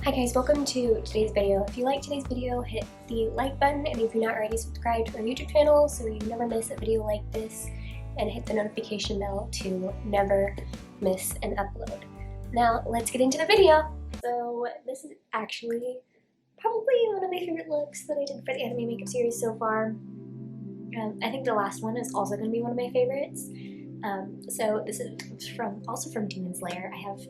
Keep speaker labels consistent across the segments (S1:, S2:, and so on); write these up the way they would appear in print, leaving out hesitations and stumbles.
S1: Hi guys, welcome to today's video. If you like today's video, hit the like button, and if you're not already subscribed to our YouTube channel so you never miss a video like this, and hit the notification bell to never miss an upload. Now let's get into the video. So this is actually probably one of my favorite looks that I did for the anime makeup series so far. I think the last one is also going to be one of my favorites. So this is also from Demon Slayer. I have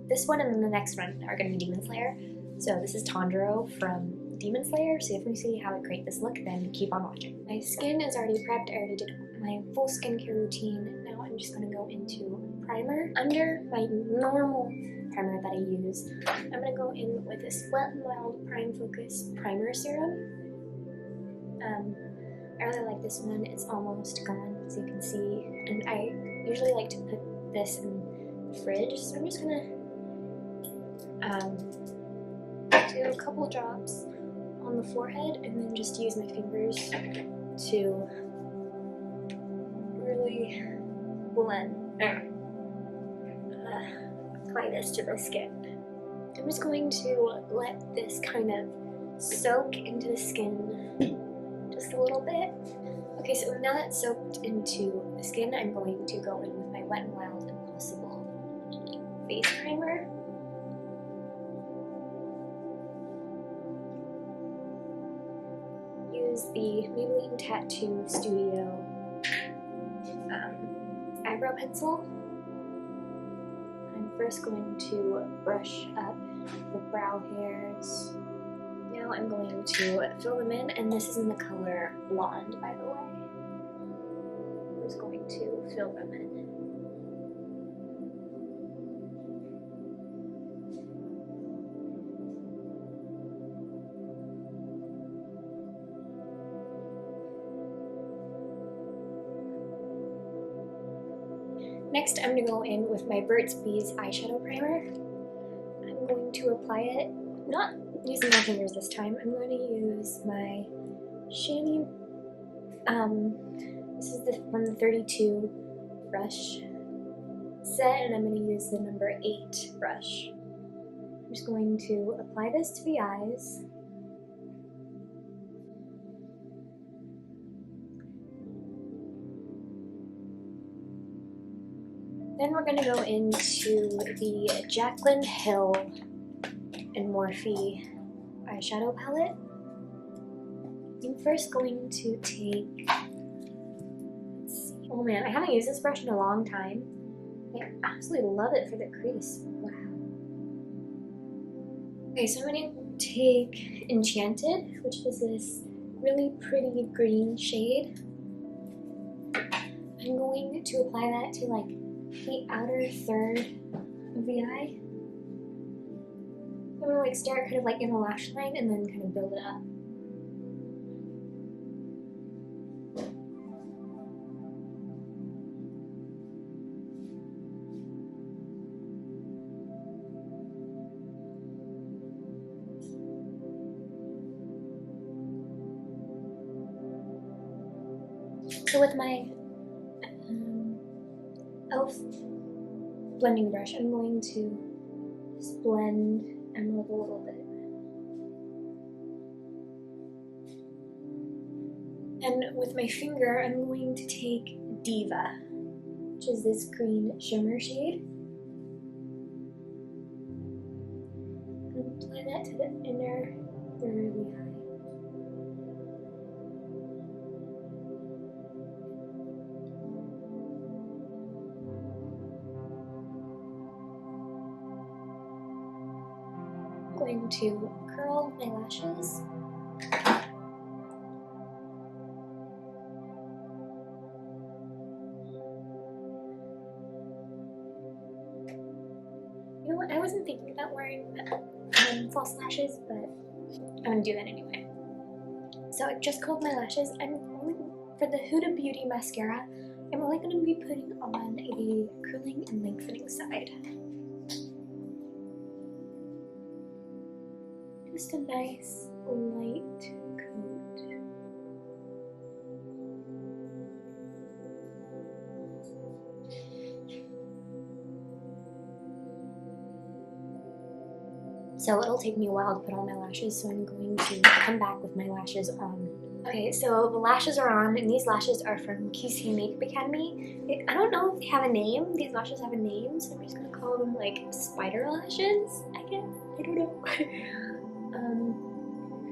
S1: this one and then the next one are going to be Demon Slayer. So this is Tanjiro from Demon Slayer. So if you see how I create this look, then keep on watching. My skin is already prepped. I already did my full skincare routine. Now I'm just going to go into primer. Under my normal primer that I use, I'm going to go in with this Wet n Wild Prime Focus Primer Serum. I really like this one. It's almost gone, as you can see. And I usually like to put this in the fridge, so I'm just going to do a couple drops on the forehead and then just use my fingers to really blend apply this to the skin. I'm just going to let this kind of soak into the skin just a little bit. Okay, so now that's soaked into the skin, I'm going to go in with my Wet n Wild Impossible face primer. Use the Maybelline Tattoo Studio eyebrow pencil. I'm first going to brush up the brow hairs. Now I'm going to fill them in, and this is in the color Blonde, by the way. I'm just going to fill them in. Next, I'm going to go in with my Burts Bees eyeshadow primer. I'm going to apply it, not using my fingers this time. I'm going to use my shiny, this is from the 32 brush set, and I'm going to use the number 8 brush. I'm just going to apply this to the eyes. Then we're going to go into the Jaclyn Hill and Morphe eyeshadow palette. I'm first going to take, let's see, oh man, I haven't used this brush in a long time. I absolutely love it for the crease. Wow. Okay, so I'm going to take Enchanted, which is this really pretty green shade. I'm going to apply that to like the outer third of the eye. I'm gonna like start kind of like in the lash line and then kind of build it up. So with my e.l.f. blending brush, I'm going to just blend emerald a little bit. And with my finger, I'm going to take Diva, which is this green shimmer shade. And apply that to the inner third of the eye. Going to curl my lashes. You know what? I wasn't thinking about wearing false lashes, but I'm gonna do that anyway. So I just curled my lashes. For the Huda Beauty mascara, I'm only going to be putting on the curling and lengthening side. Just a nice light coat. so it'll take me a while to put on my lashes, so I'm going to come back with my lashes on. Okay, so the lashes are on, and these lashes are from QC Makeup Academy. I don't know if they have a name. These lashes have a name, so I'm just gonna call them like spider lashes, I guess. I don't know.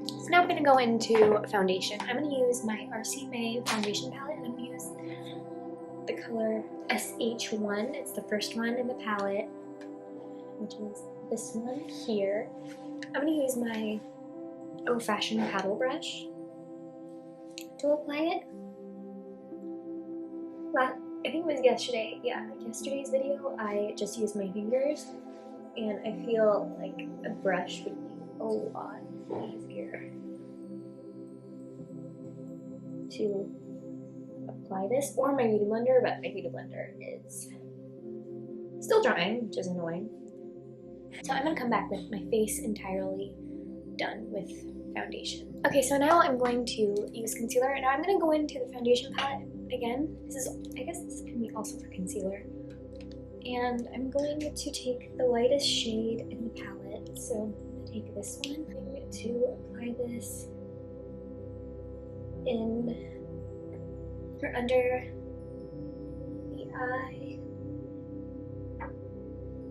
S1: So now I'm gonna go into foundation. I'm gonna use my RC May foundation palette, and I'm gonna use the color SH1. It's the first one in the palette, which is this one here. I'm going to use my old-fashioned paddle brush to apply it. I think it was yesterday. Yeah, like yesterday's video, I just used my fingers, and I feel like a brush would be a lot easier to apply this, or my beauty blender, but my beauty blender is still drying, which is annoying. So I'm gonna come back with my face entirely done with foundation. Okay, so now I'm going to use concealer. Now I'm gonna go into the foundation palette again. I guess this can be also for concealer. And I'm going to take the lightest shade in the palette. So I'm gonna take this one. I'm going to apply this in or under the eye.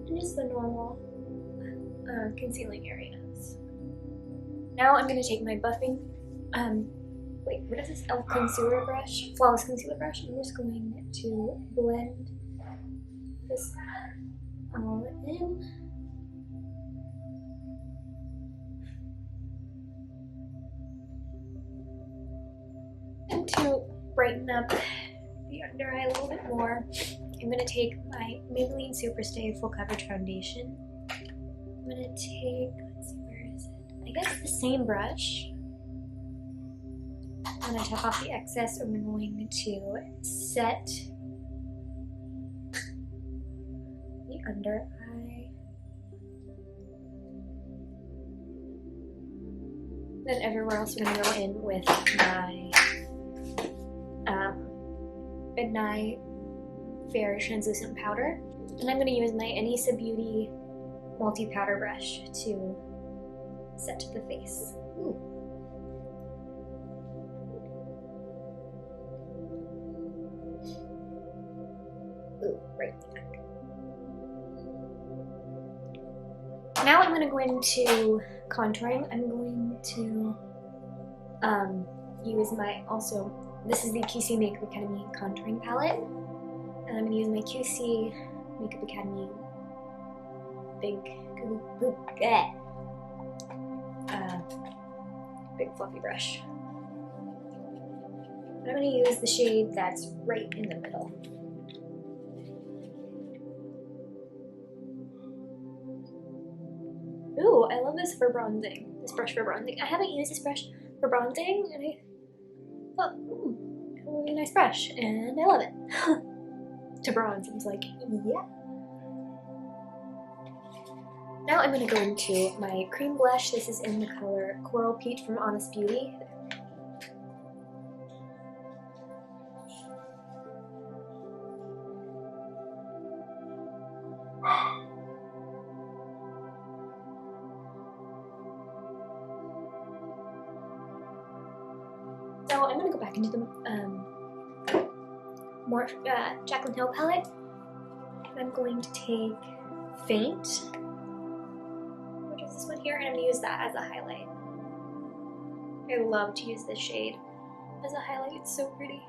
S1: And just the normal concealing areas. Now I'm going to take my buffing, wait, what is this? Concealer brush, flawless concealer brush. I'm just going to blend this all in. And to brighten up the under eye a little bit more, I'm going to take my Maybelline Superstay Full Coverage Foundation. I'm going to take, let's see, where is it? I guess the same brush. I'm going to tap off the excess, and we're going to set the under eye. Then everywhere else, we're going to go in with my Midnight Fair Translucent Powder. And I'm going to use my Anisa Beauty multi-powder brush to set the face. Ooh. Ooh, right there. Now I'm going to go into contouring. I'm going to use my, this is the QC Makeup Academy contouring palette. And I'm going to use my QC Makeup Academy big fluffy brush. And I'm going to use the shade that's right in the middle. Ooh, I love this for bronzing. This brush for bronzing. I haven't used this brush for bronzing, and I thought, a really nice brush, and I love it. To bronze, I was like, yeah. Now I'm going to go into my cream blush. This is in the color Coral Peach from Honest Beauty. So I'm going to go back into the more Jaclyn Hill palette. And I'm going to take Faint, which is this one here, and I'm going to use that as a highlight. I love to use this shade as a highlight. It's so pretty.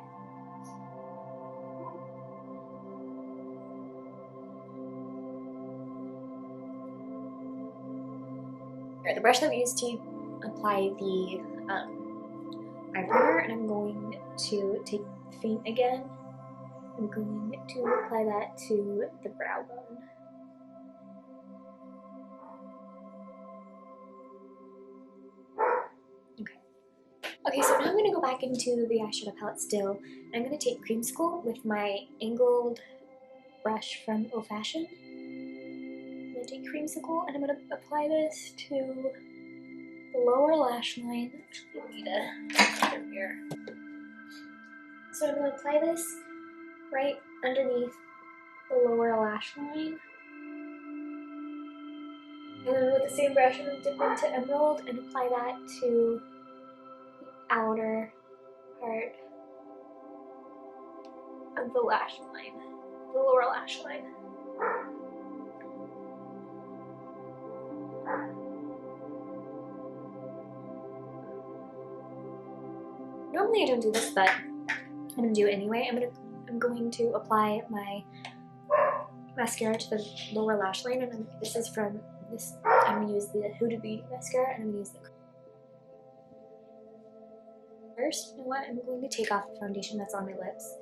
S1: Alright, the brush that we used to apply the eye primer, and I'm going to take Faint again. I'm going to apply that to the brow bone. Okay, so now I'm going to go back into the eyeshadow palette still. I'm going to take Creamsicle with my angled brush from Old Fashioned. I'm going to take Creamsicle and I'm going to apply this to the lower lash line. Actually, I need to put it here. So I'm going to apply this right underneath the lower lash line. And then with the same brush, I'm going to dip into Emerald and apply that to the outer part of the lash line, the lower lash line. Normally I don't do this, but I'm going to do it anyway. I'm going to apply my mascara to the lower lash line, and this is from this. I'm going to use the Huda Beauty mascara, and I'm going to use the. First, you know what? I'm going to take off the foundation that's on my lips.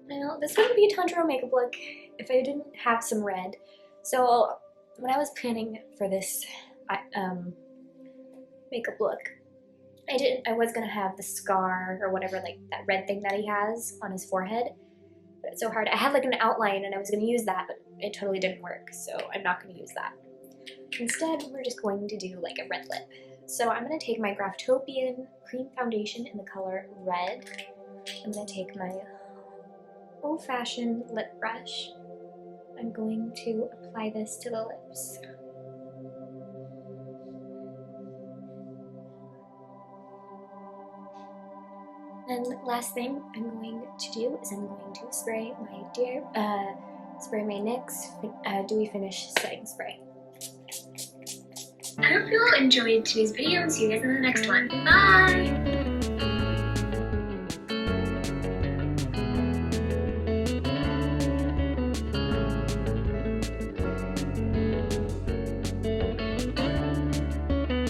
S1: Now, this wouldn't be a Tanjiro makeup look if I didn't have some red. So when I was planning for this makeup look, I was gonna have the scar or whatever, like that red thing that he has on his forehead. But it's so hard. I had like an outline and I was gonna use that, but it totally didn't work. So I'm not gonna use that. Instead, we're just going to do like a red lip. So I'm gonna take my Graftopian cream foundation in the color red. I'm gonna take my old-fashioned lip brush. I'm going to apply this to the lips. And last thing I'm going to do is I'm going to spray my NYX Dewy Finish Setting Spray. I hope you all enjoyed today's video and see you guys in the next one. Bye!